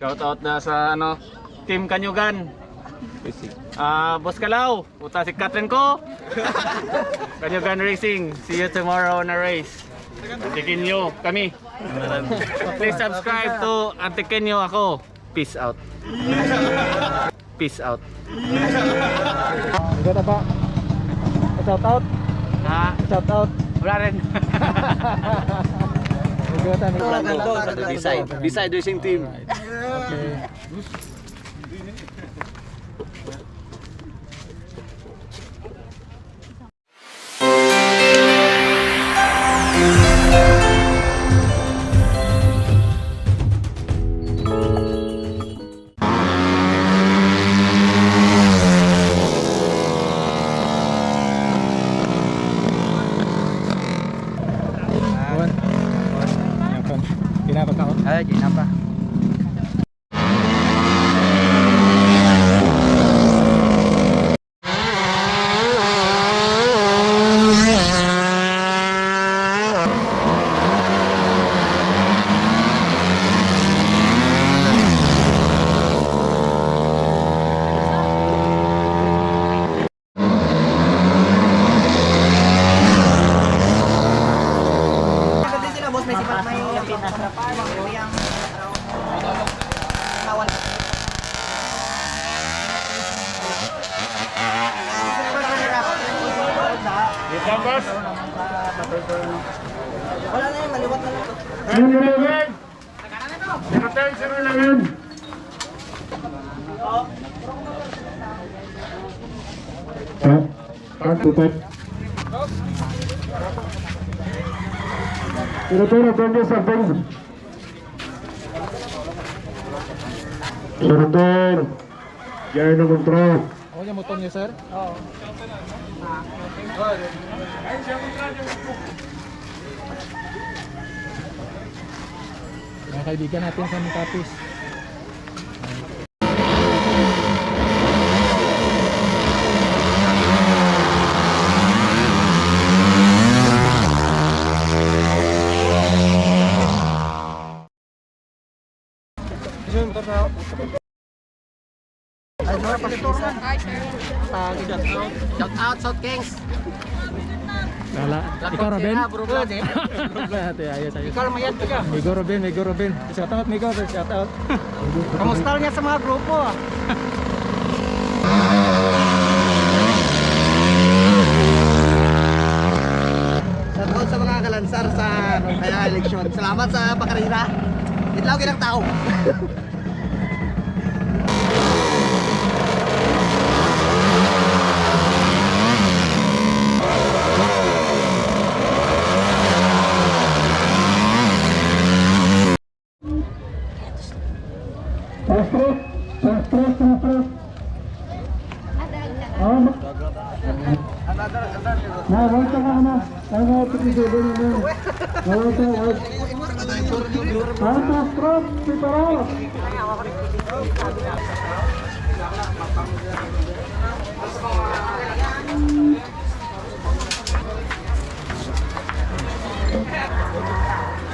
Shout out na sa ano, Team Kanyugan. Boss Kalaw, puta si Katrin ko. Kanyugan Racing. See you tomorrow on a race. Antikenyo kami. Please subscribe to Antikenyo ako. Peace out. Peace out. Ganda ba? Shout out. Ha? Shout out. Wala rin. Beside racing team. Okay. Ay, ginapa. Wala na yun, maliwat na lang. Pero donde sa bang? Surutol. Yan ang kontrol. Ako niya motor niya, sir? Oo. Mga kaibigan natin sa Mutapis. Shout out, South Kings. Lala. Ikaw, Robin? Brugad eh. Ayos. Ikaw mayat ka. Migo Robin. Shout out, Migo. Shout out. Kamusta niya sa mga grupo ah? Shout out sa mga kalansar sa kaya eleksyon. Salamat sa pakarira. Itlaw kinang tao.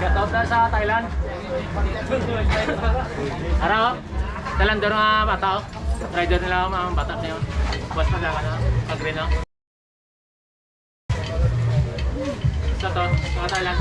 Shoutout na sa Thailand. Ano? Thailand doon mga bata oh. Rider nila mga bata na yun. Bus na lang na. Pag-green na. Sa to, sa Thailand.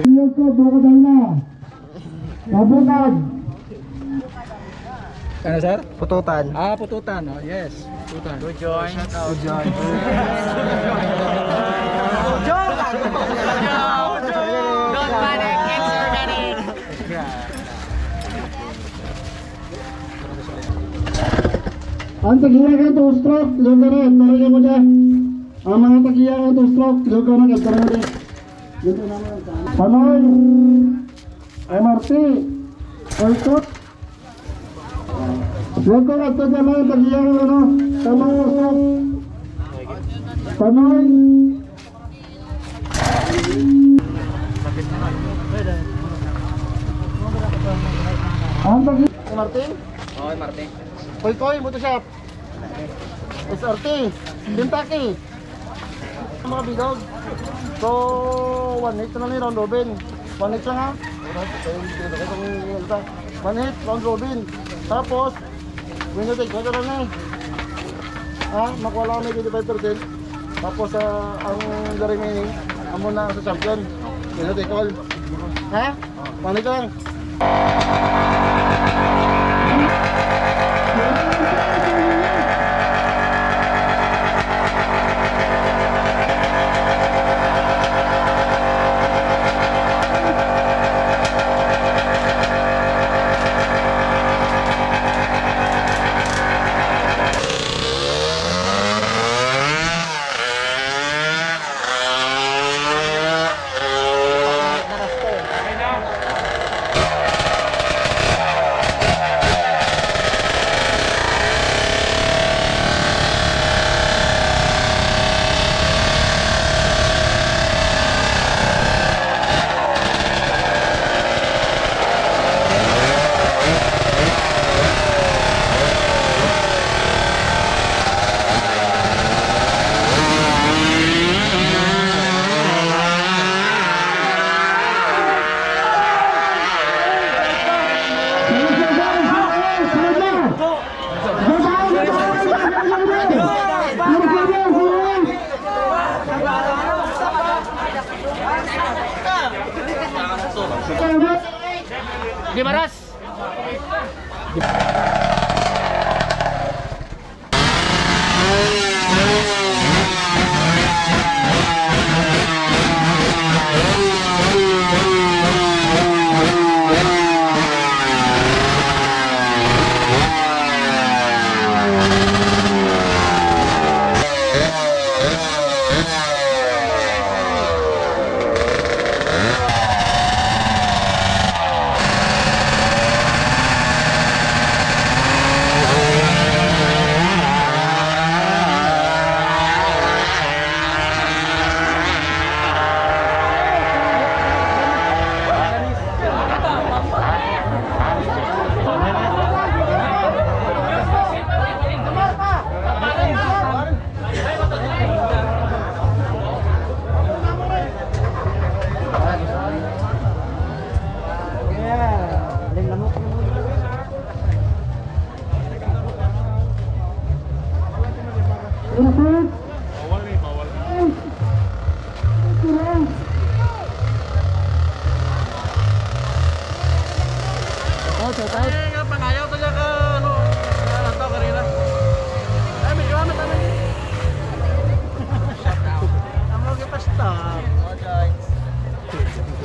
Iyong ko, bukod na. Mabukad. Ano sir? Pututan. Ah, pututan. Oh, yes. Pututan. Good join. Don't panic, it's organic. Ang tagiyakan to stroke, lugar na, narinig mo dyan. Ang mga tagiyakan to stroke, lugar na, nagkaroon din. Dito naman. Panoy, MRT, Oikot. Lugar at ito dyan mga tagiyakan, ano, sa mga stroke. Panoy. Ang tagiyakan. Martin? Okay, Martin. Koy, Motoshop. SRT, Kentucky. Mga bidog. So, 1 hit na ni round robin. 1 hit lang ha. 1 hit, round robin. Tapos, winner take, wala lang eh. Ha, makuha lang may 25%. Tapos, ang the remaining, amo na sa champion. Winner take all. Ha? 1 hit lang. Gimaras.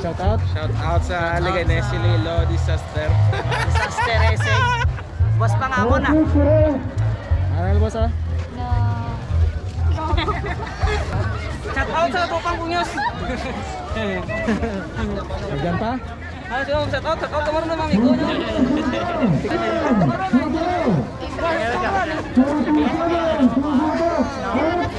Shout out. Shout out sa Leganes Lilo Disaster. Disaster racing. Boss pa nga mo na. Aral boss ah. Shout out sa Tupang Kunyos. Nagyan pa? Shout out sa mga amigo nyo. Thank you.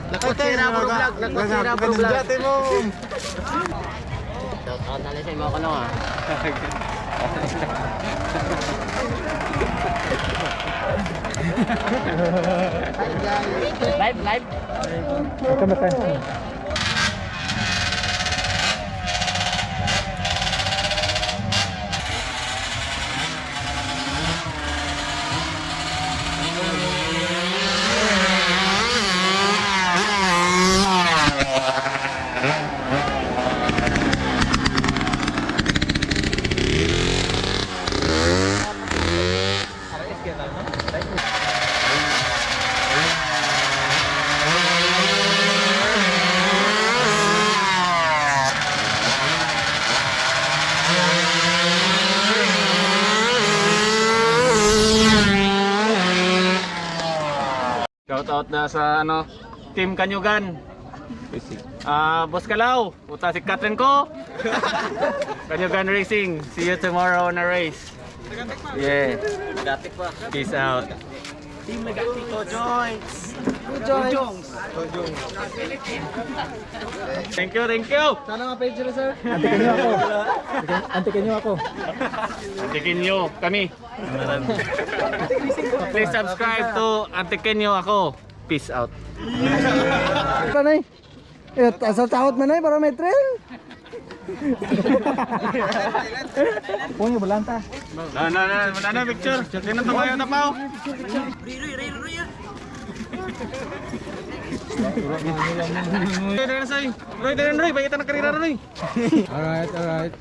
Lakotsira puro vlog. Lakotsira puro vlog. Ito ba tayo? Shout out na sa ano, Team Kanyugan. Boss Kalaw, puta si Catherine ko. Kanyugan Racing. See you tomorrow on a race. Yeah. Peace out. Team Legati ko, Joints. Thank you, thank you. Sana ma-page na, sir. Antikin niyo ako. Antikin niyo ako. Antikinyo kami. Please subscribe to Antikinyo ako. Peace out. Ito na asal tahot man na para may trail. Punya belanta. Na picture. Sino to kayo tapaw? Roy, baik kita nak karira Roy. Alright.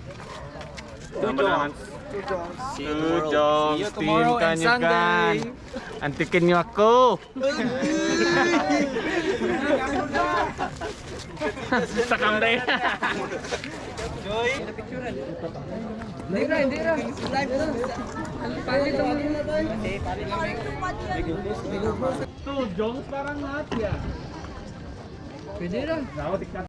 Two Jongs, Team Kanyugan. Antikin niyo ako. Sakam deh. Two Jongs parang lahat ya. Pwede na.